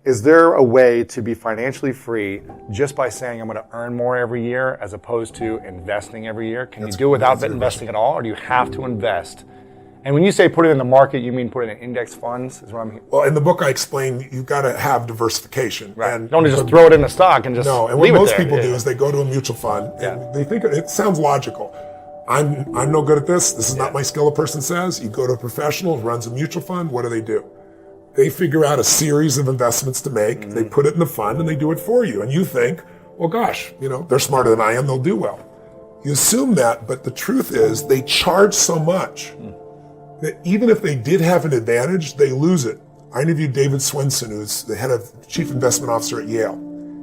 Is there a way to be financially free just by saying I'm going to earn more every year as opposed to investing every year? Can you do it without investing at all, or do you have to invest? And when you say put it in the market, you mean put it in index funds? Is what I'm hearing. Well, in the book I explain you've got to have diversification. Right. And don't just throw it in a stock and just no. And what most people do is they go to a mutual fund and they think it sounds logical. I'm no good at this. This is not my skill, a person says. You go to a professional who runs a mutual fund. What do? They figure out a series of investments to make. Mm-hmm. They put it in the fund and they do it for you. And you think, well, gosh, they're smarter than I am. They'll do well. You assume that, but the truth is they charge so much that even if they did have an advantage, they lose it. I interviewed David Swenson, who's the head of chief investment officer at Yale.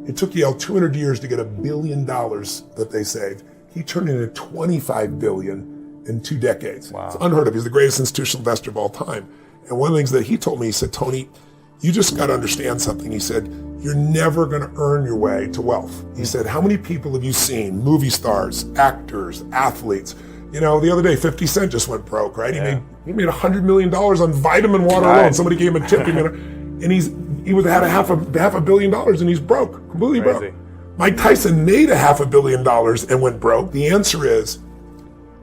It took Yale 200 years to get $1 billion that they saved. He turned it into $25 billion in 2 decades. Wow. It's unheard of. He's the greatest institutional investor of all time. And one of the things that he told me, he said, Tony, you just got to understand something. He said, you're never going to earn your way to wealth. He said, how many people have you seen, movie stars, actors, athletes? The other day, 50 Cent just went broke, right? Yeah. He made $100 million on vitamin water alone. Somebody gave him a tip, and he had half a billion dollars, and he's broke, completely broke. Mike Tyson made $500 million and went broke. The answer is,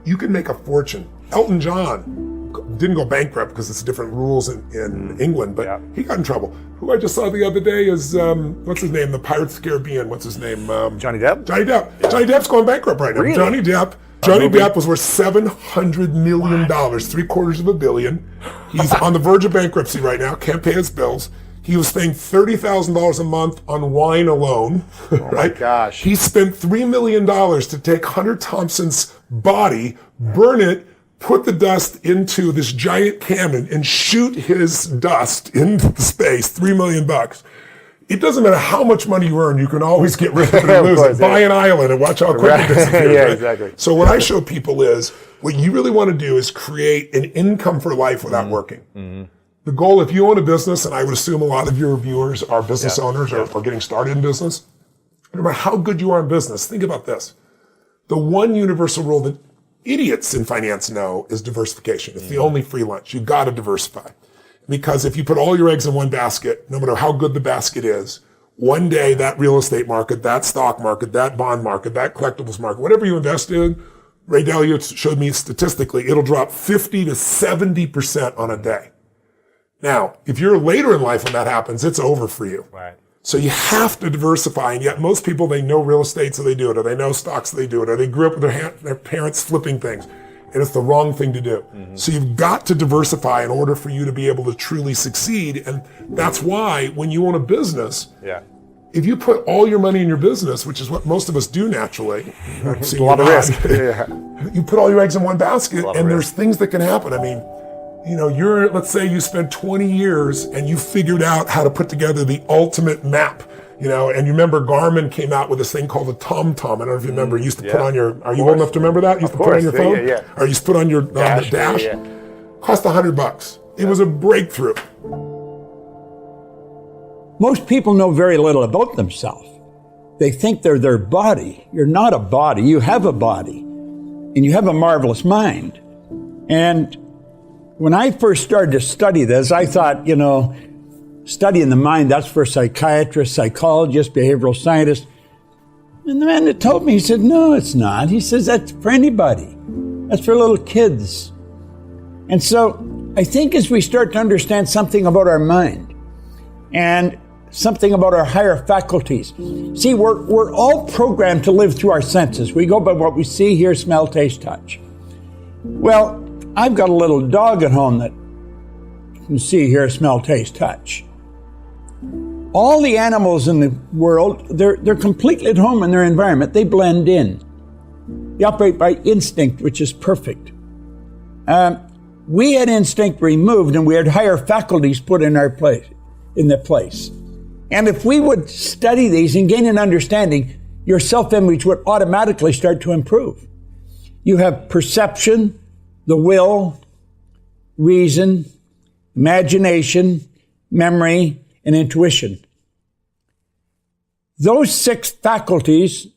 you can make a fortune. Elton John didn't go bankrupt because it's different rules in England, but he got in trouble. Who I just saw the other day is, what's his name? The Pirates of the Caribbean. What's his name? Johnny Depp? Johnny Depp. Yeah. Johnny Depp's going bankrupt right now. Really? Johnny Depp was worth $700 million, $750 million. He's on the verge of bankruptcy right now, can't pay his bills. He was paying $30,000 a month on wine alone, right? My gosh. He spent $3 million to take Hunter Thompson's body, burn it, put the dust into this giant cannon and shoot his dust into space, $3 million. It doesn't matter how much money you earn, you can always get rid of it and lose it. Buy an island and watch how quick it disappears. Yeah, right? Exactly. So what I show people is, what you really want to do is create an income for life without working. Mm-hmm. The goal, if you own a business, and I would assume a lot of your viewers are business owners or getting started in business, no matter how good you are in business, think about this. The one universal rule that idiots in finance know is diversification. It's the only free lunch. You got to diversify. Because if you put all your eggs in one basket, no matter how good the basket is, one day that real estate market, that stock market, that bond market, that collectibles market, whatever you invest in, Ray Dalio showed me statistically, it'll drop 50 to 70% on a day. Now, if you're later in life when that happens, it's over for you. Right. So you have to diversify, and yet most people, they know real estate, so they do it, or they know stocks, so they do it, or they grew up with their parents flipping things, and it's the wrong thing to do. Mm-hmm. So you've got to diversify in order for you to be able to truly succeed, and that's why when you own a business, if you put all your money in your business, which is what most of us do naturally, it's a lot of risk. You put all your eggs in one basket, and there's things that can happen. I mean, let's say you spent 20 years and you figured out how to put together the ultimate map, and you remember Garmin came out with this thing called the TomTom. I don't know if you remember, you used to put on are you old enough to remember that? You used to put on your phone? Or you used to put on your dash. Cost $100. It was a breakthrough. Most people know very little about themselves. They think they're their body. You're not a body. You have a body. And you have a marvelous mind. And when I first started to study this, I thought, studying the mind, that's for psychiatrists, psychologists, behavioral scientists. And the man that told me, he said, no, it's not. He says, that's for anybody. That's for little kids. And so I think as we start to understand something about our mind and something about our higher faculties, see, we're all programmed to live through our senses. We go by what we see, hear, smell, taste, touch. Well, I've got a little dog at home that can see, hear, smell, taste, touch. All the animals in the world, they're completely at home in their environment. They blend in. They operate by instinct, which is perfect. We had instinct removed, and we had higher faculties put in their place. And if we would study these and gain an understanding, your self-image would automatically start to improve. You have perception, the will, reason, imagination, memory, and intuition. Those 6 faculties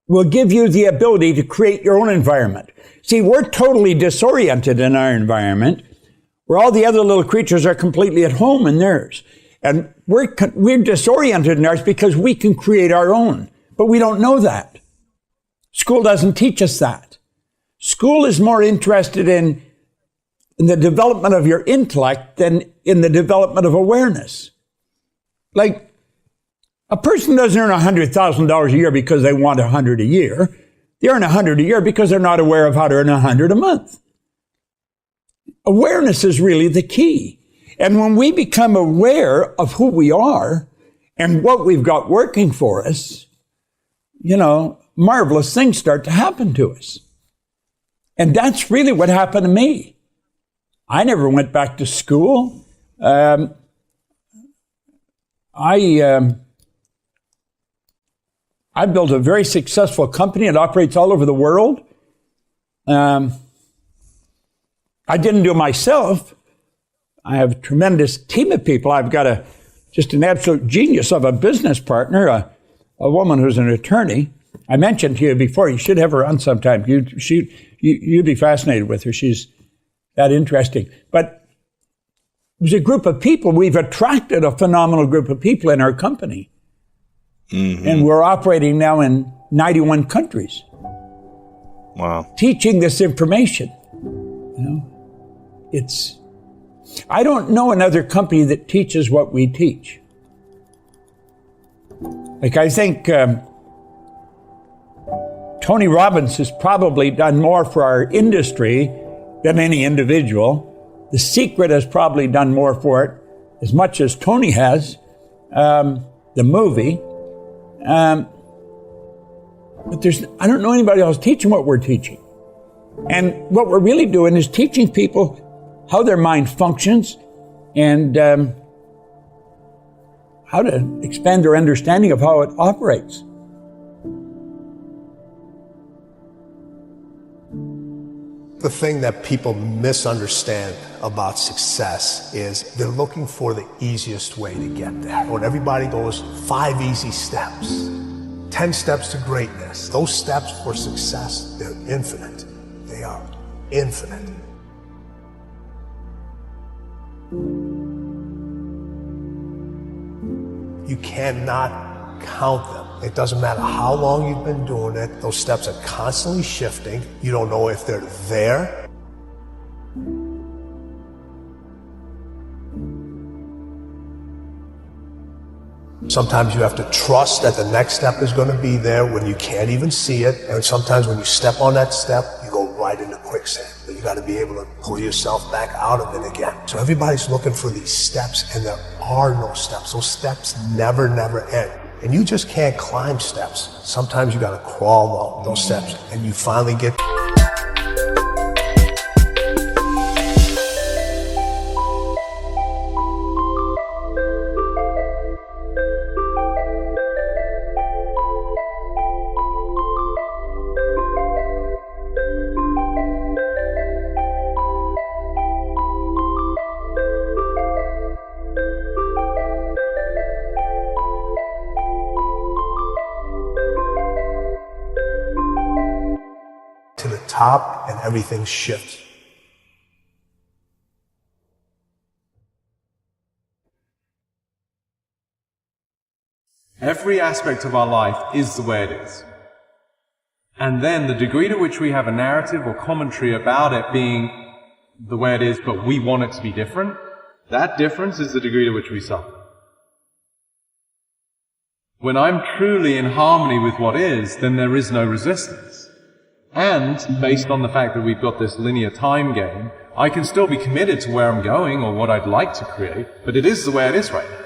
will give you the ability to create your own environment. See, we're totally disoriented in our environment, where all the other little creatures are completely at home in theirs. And we're disoriented in ours because we can create our own, but we don't know that. School doesn't teach us that. School is more interested in the development of your intellect than in the development of awareness. Like, a person doesn't earn $100,000 a year because they want 100 a year. They earn 100 a year because they're not aware of how to earn 100 a month. Awareness is really the key. And when we become aware of who we are and what we've got working for us, marvelous things start to happen to us. And that's really what happened to me. I never went back to school. I built a very successful company. It operates all over the world. I didn't do it myself. I have a tremendous team of people. I've got just an absolute genius of a business partner, a woman who's an attorney. I mentioned to you before, you should have her on sometime. You'd be fascinated with her. She's that interesting. But it was a group of people. We've attracted a phenomenal group of people in our company. Mm-hmm. And we're operating now in 91 countries. Wow. Teaching this information. I don't know another company that teaches what we teach. Like, I think Tony Robbins has probably done more for our industry than any individual. The Secret has probably done more for it, as much as Tony has, the movie. But I don't know anybody else teaching what we're teaching. And what we're really doing is teaching people how their mind functions and how to expand their understanding of how it operates. The thing that people misunderstand about success is they're looking for the easiest way to get there. When everybody goes 5 easy steps, 10 steps to greatness, those steps for success, they're infinite. They are infinite. You cannot count them. It doesn't matter how long you've been doing it. Those steps are constantly shifting. You don't know if they're there. Sometimes you have to trust that the next step is going to be there when you can't even see it. And sometimes when you step on that step, you go right into quicksand. But you got to be able to pull yourself back out of it again. So everybody's looking for these steps, and there are no steps. Those steps never end. And you just can't climb steps. Sometimes you got to crawl those steps, and you finally get. to the top and everything shifts. Every aspect of our life is the way it is. And then the degree to which we have a narrative or commentary about it being the way it is, but we want it to be different, that difference is the degree to which we suffer. When I'm truly in harmony with what is, then there is no resistance. And based on the fact that we've got this linear time game, I can still be committed to where I'm going or what I'd like to create, but it is the way it is right now.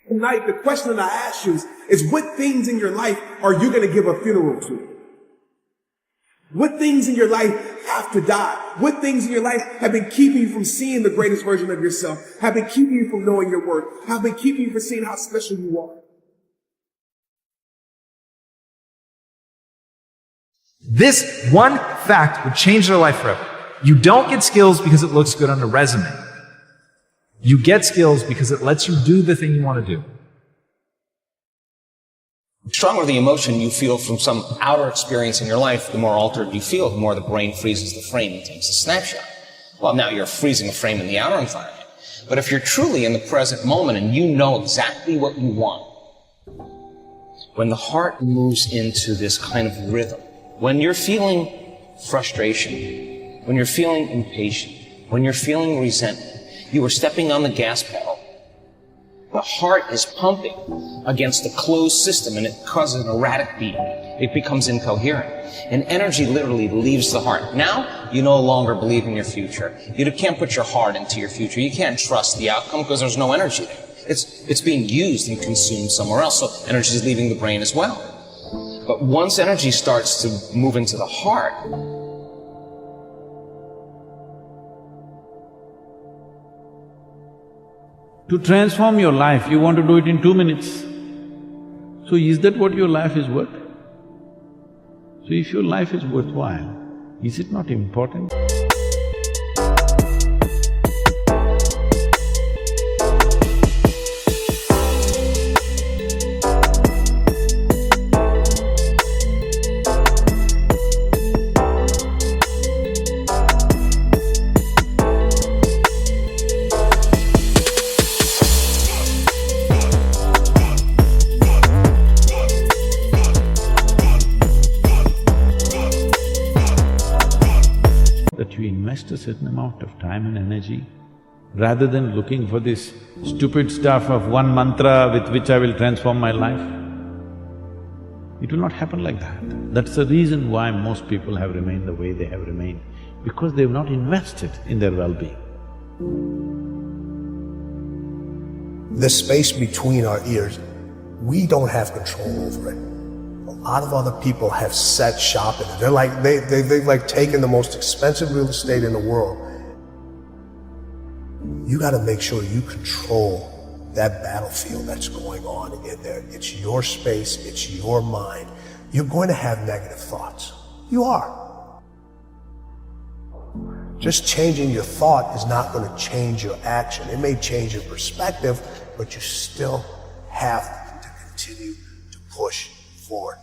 Tonight, the question that I ask you is what things in your life are you going to give a funeral to? What things in your life have to die? What things in your life have been keeping you from seeing the greatest version of yourself? Have been keeping you from knowing your worth? Have been keeping you from seeing how special you are? This one fact would change their life forever. You don't get skills because it looks good on a resume. You get skills because it lets you do the thing you want to do. The stronger the emotion you feel from some outer experience in your life, the more altered you feel, the more the brain freezes the frame and takes a snapshot. Well, now you're freezing a frame in the outer environment. But if you're truly in the present moment and you know exactly what you want, when the heart moves into this kind of rhythm, when you're feeling frustration, when you're feeling impatient, when you're feeling resentment, you are stepping on the gas pedal. The heart is pumping against a closed system and it causes an erratic beating. It becomes incoherent. And energy literally leaves the heart. Now, you no longer believe in your future. You can't put your heart into your future. You can't trust the outcome because there's no energy there. It's being used and consumed somewhere else, so energy is leaving the brain as well. But once energy starts to move into the heart, to transform your life, you want to do it in 2 minutes. So is that what your life is worth? So if your life is worthwhile, is it not important? That you invest a certain amount of time and energy, rather than looking for this stupid stuff of one mantra with which I will transform my life. It will not happen like that. That's the reason why most people have remained the way they have remained, because they've not invested in their well-being. The space between our ears, we don't have control over it. A lot of other people have set shop in it. They're like, they've like taken the most expensive real estate in the world. You gotta make sure you control that battlefield that's going on in there. It's your space, it's your mind. You're going to have negative thoughts. You are. Just changing your thought is not gonna change your action. It may change your perspective, but you still have to continue to push forward.